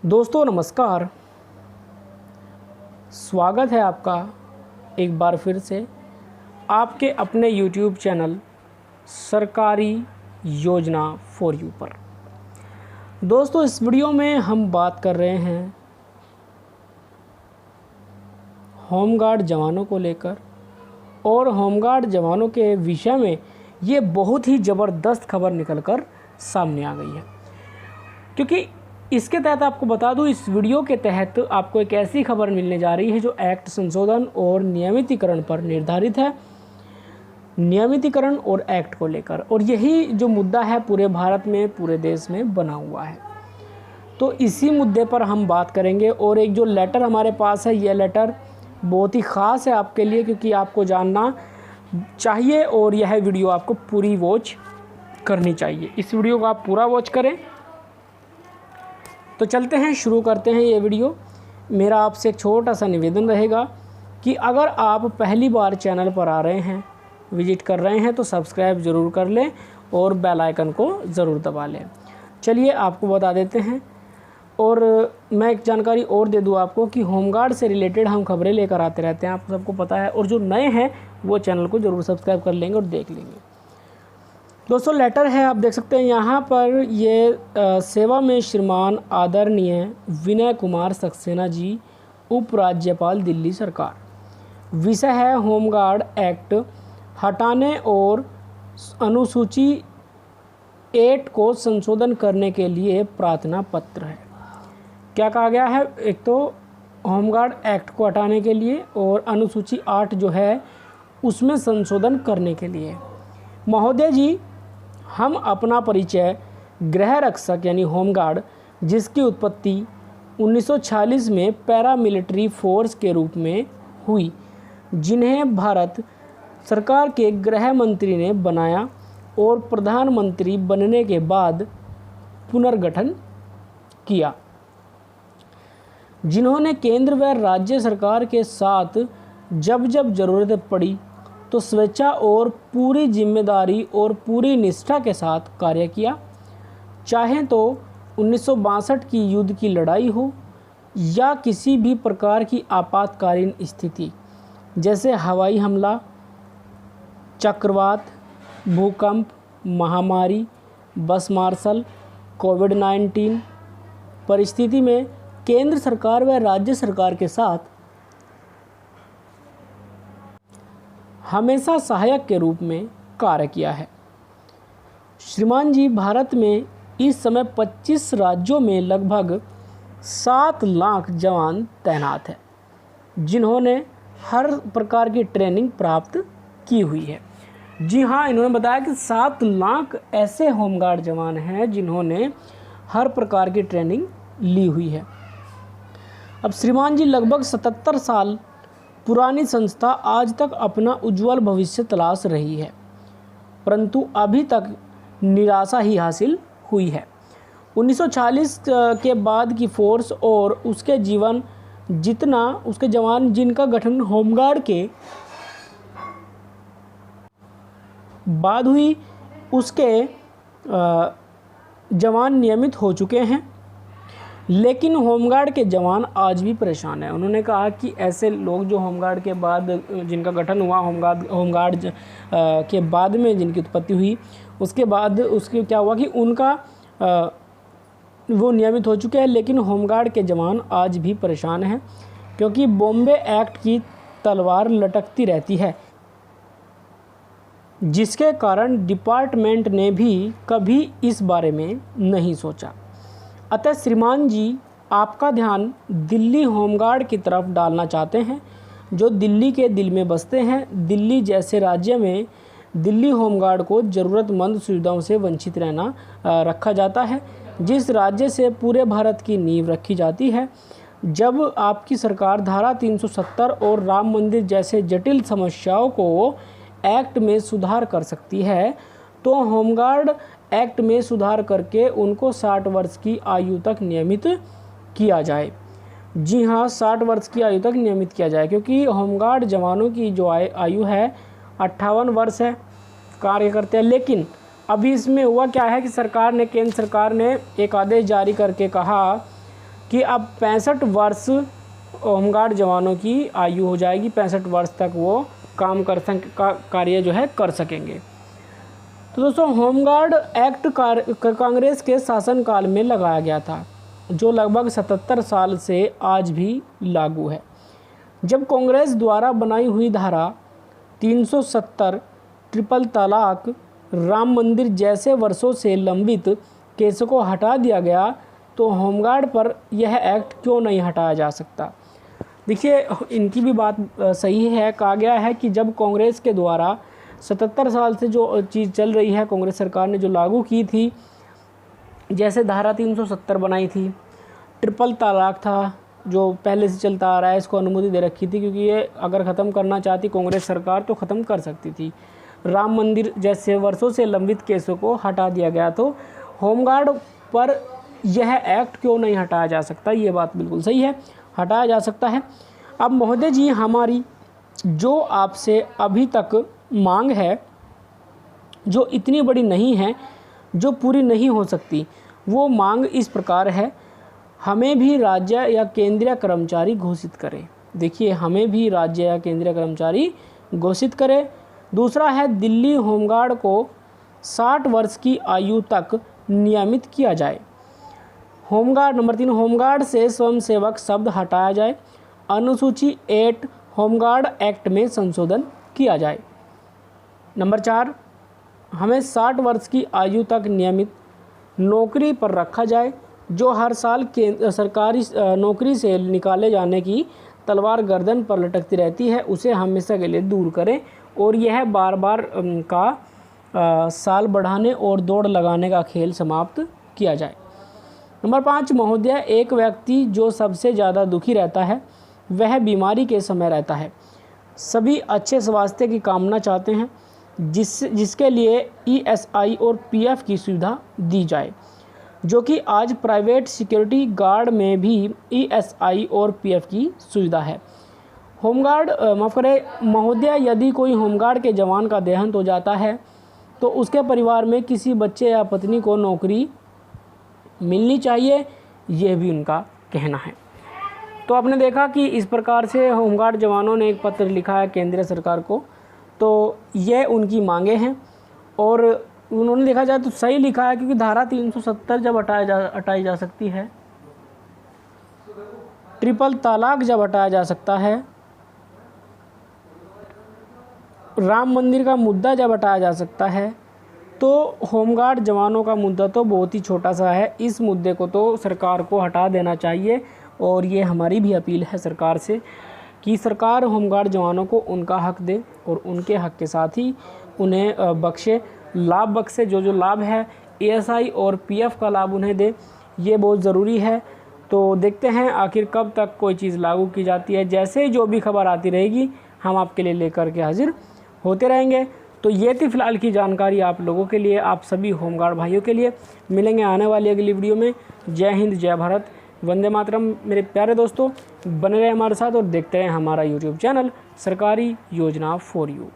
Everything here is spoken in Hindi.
दोस्तों नमस्कार। स्वागत है आपका एक बार फिर से आपके अपने YouTube चैनल सरकारी योजना फॉर यू पर। दोस्तों इस वीडियो में हम बात कर रहे हैं होमगार्ड जवानों को लेकर, और होमगार्ड जवानों के विषय में ये बहुत ही ज़बरदस्त खबर निकलकर सामने आ गई है। क्योंकि इसके तहत आपको बता दूं, इस वीडियो के तहत आपको एक ऐसी खबर मिलने जा रही है जो एक्ट संशोधन और नियमितीकरण पर निर्धारित है, नियमितीकरण और एक्ट को लेकर। और यही जो मुद्दा है पूरे भारत में, पूरे देश में बना हुआ है। तो इसी मुद्दे पर हम बात करेंगे। और एक जो लेटर हमारे पास है, यह लेटर बहुत ही ख़ास है आपके लिए, क्योंकि आपको जानना चाहिए और यह वीडियो आपको पूरी वॉच करनी चाहिए। इस वीडियो को आप पूरा वॉच करें। तो चलते हैं, शुरू करते हैं ये वीडियो। मेरा आपसे एक छोटा सा निवेदन रहेगा कि अगर आप पहली बार चैनल पर आ रहे हैं, विजिट कर रहे हैं, तो सब्सक्राइब ज़रूर कर लें और बेल आइकन को ज़रूर दबा लें। चलिए आपको बता देते हैं। और मैं एक जानकारी और दे दूं आपको कि होमगार्ड से रिलेटेड हम खबरें लेकर आते रहते हैं, आप सबको पता है। और जो नए हैं वो चैनल को ज़रूर सब्सक्राइब कर लेंगे और देख लेंगे। दोस्तों लेटर है, आप देख सकते हैं यहाँ पर। ये सेवा में श्रीमान आदरणीय विनय कुमार सक्सेना जी, उपराज्यपाल दिल्ली सरकार। विषय है होमगार्ड एक्ट हटाने और अनुसूची 8 को संशोधन करने के लिए प्रार्थना पत्र है। क्या कहा गया है? एक तो होमगार्ड एक्ट को हटाने के लिए और अनुसूची 8 जो है उसमें संशोधन करने के लिए। महोदय जी, हम अपना परिचय गृह रक्षक यानी होमगार्ड, जिसकी उत्पत्ति 1946 में पैरामिलिट्री फोर्स के रूप में हुई, जिन्हें भारत सरकार के गृह मंत्री ने बनाया और प्रधानमंत्री बनने के बाद पुनर्गठन किया, जिन्होंने केंद्र व राज्य सरकार के साथ जब जब ज़रूरत पड़ी तो स्वेच्छा और पूरी जिम्मेदारी और पूरी निष्ठा के साथ कार्य किया। चाहे तो 1962 की युद्ध की लड़ाई हो या किसी भी प्रकार की आपातकालीन स्थिति, जैसे हवाई हमला, चक्रवात, भूकंप, महामारी, बस मार्शल, कोविड-19 परिस्थिति में केंद्र सरकार व राज्य सरकार के साथ हमेशा सहायक के रूप में कार्य किया है। श्रीमान जी, भारत में इस समय 25 राज्यों में लगभग 7 लाख जवान तैनात हैं, जिन्होंने हर प्रकार की ट्रेनिंग प्राप्त की हुई है। जी हाँ, इन्होंने बताया कि 7 लाख ऐसे होमगार्ड जवान हैं जिन्होंने हर प्रकार की ट्रेनिंग ली हुई है। अब श्रीमान जी, लगभग 77 साल पुरानी संस्था आज तक अपना उज्जवल भविष्य तलाश रही है, परंतु अभी तक निराशा ही हासिल हुई है। 1940 के बाद की फोर्स और उसके जवान जिनका गठन होमगार्ड के बाद हुई, उसके जवान नियमित हो चुके हैं, लेकिन होमगार्ड के जवान आज भी परेशान हैं। उन्होंने कहा कि ऐसे लोग जो होमगार्ड के बाद जिनका गठन हुआ, होमगार्ड के बाद में जिनकी उत्पत्ति हुई, उसके बाद उसके क्या हुआ कि उनका वो नियमित हो चुके हैं, लेकिन होमगार्ड के जवान आज भी परेशान हैं, क्योंकि बॉम्बे एक्ट की तलवार लटकती रहती है, जिसके कारण डिपार्टमेंट ने भी कभी इस बारे में नहीं सोचा। अतः श्रीमान जी, आपका ध्यान दिल्ली होमगार्ड की तरफ डालना चाहते हैं, जो दिल्ली के दिल में बसते हैं। दिल्ली जैसे राज्य में दिल्ली होमगार्ड को ज़रूरतमंद सुविधाओं से वंचित रखा जाता है, जिस राज्य से पूरे भारत की नींव रखी जाती है। जब आपकी सरकार धारा 370 और राम मंदिर जैसे जटिल समस्याओं को एक्ट में सुधार कर सकती है, तो होमगार्ड एक्ट में सुधार करके उनको 60 वर्ष की आयु तक नियमित किया जाए। जी हाँ, 60 वर्ष की आयु तक नियमित किया जाए, क्योंकि होमगार्ड जवानों की जो आयु है 58 वर्ष है, कार्य करते हैं। लेकिन अभी इसमें हुआ क्या है कि केंद्र सरकार ने एक आदेश जारी करके कहा कि अब 65 वर्ष होमगार्ड जवानों की आयु हो जाएगी, 65 वर्ष तक वो काम कार्य जो है कर सकेंगे। तो दोस्तों होमगार्ड एक्ट कांग्रेस के शासनकाल में लगाया गया था, जो लगभग 77 साल से आज भी लागू है। जब कांग्रेस द्वारा बनाई हुई धारा 370, ट्रिपल तलाक, राम मंदिर जैसे वर्षों से लंबित केसों को हटा दिया गया, तो होमगार्ड पर यह एक्ट क्यों नहीं हटाया जा सकता। देखिए इनकी भी बात सही है। कहा गया है कि जब कांग्रेस के द्वारा 77 साल से जो चीज़ चल रही है, कांग्रेस सरकार ने जो लागू की थी, जैसे धारा 370 बनाई थी, ट्रिपल तलाक था जो पहले से चलता आ रहा है, इसको अनुमति दे रखी थी क्योंकि ये अगर ख़त्म करना चाहती कांग्रेस सरकार तो ख़त्म कर सकती थी। राम मंदिर जैसे वर्षों से लंबित केसों को हटा दिया गया, तो होमगार्ड पर यह एक्ट क्यों नहीं हटाया जा सकता। ये बात बिल्कुल सही है, हटाया जा सकता है। अब महोदय जी, हमारी जो आपसे अभी तक मांग है, जो इतनी बड़ी नहीं है, जो पूरी नहीं हो सकती, वो मांग इस प्रकार है, हमें भी राज्य या केंद्रीय कर्मचारी घोषित करें। देखिए, हमें भी राज्य या केंद्रीय कर्मचारी घोषित करें। दूसरा है, दिल्ली होमगार्ड को 60 वर्ष की आयु तक नियमित किया जाए। होमगार्ड नंबर 3, होमगार्ड से स्वयंसेवक शब्द हटाया जाए। अनुसूची 8 होमगार्ड एक्ट में संशोधन किया जाए। नंबर 4, हमें 60 वर्ष की आयु तक नियमित नौकरी पर रखा जाए। जो हर साल सरकारी नौकरी से निकाले जाने की तलवार गर्दन पर लटकती रहती है, उसे हमेशा के लिए दूर करें और यह बार बार का साल बढ़ाने और दौड़ लगाने का खेल समाप्त किया जाए। नंबर 5, महोदय, एक व्यक्ति जो सबसे ज़्यादा दुखी रहता है वह बीमारी के समय रहता है। सभी अच्छे स्वास्थ्य की कामना चाहते हैं, जिसके लिए ESI और PF की सुविधा दी जाए, जो कि आज प्राइवेट सिक्योरिटी गार्ड में भी ESI और PF की सुविधा है। होमगार्ड माफ़ करें महोदय, यदि कोई होमगार्ड के जवान का देहांत हो जाता है तो उसके परिवार में किसी बच्चे या पत्नी को नौकरी मिलनी चाहिए, यह भी उनका कहना है। तो आपने देखा कि इस प्रकार से होमगार्ड जवानों ने एक पत्र लिखा है केंद्र सरकार को, तो यह उनकी मांगे हैं और उन्होंने देखा जाए तो सही लिखा है, क्योंकि धारा 370 जब हटाई जा सकती है, ट्रिपल तलाक जब हटाया जा सकता है, राम मंदिर का मुद्दा जब हटाया जा सकता है, तो होमगार्ड जवानों का मुद्दा तो बहुत ही छोटा सा है। इस मुद्दे को तो सरकार को हटा देना चाहिए और ये हमारी भी अपील है सरकार से कि सरकार होमगार्ड जवानों को उनका हक दे और उनके हक के साथ ही उन्हें बख्शे, लाभ बख्शे। जो लाभ है ESI और PF का लाभ उन्हें दे, ये बहुत ज़रूरी है। तो देखते हैं आखिर कब तक कोई चीज़ लागू की जाती है। जैसे जो भी खबर आती रहेगी हम आपके लिए लेकर के हाजिर होते रहेंगे। तो ये थी फ़िलहाल की जानकारी आप लोगों के लिए, आप सभी होमगार्ड भाइयों के लिए। मिलेंगे आने वाली अगली वीडियो में। जय हिंद, जय भारत, वंदे मातरम। मेरे प्यारे दोस्तों, बने रहे हमारे साथ और देखते रहें हमारा YouTube चैनल सरकारी योजना फॉर यू।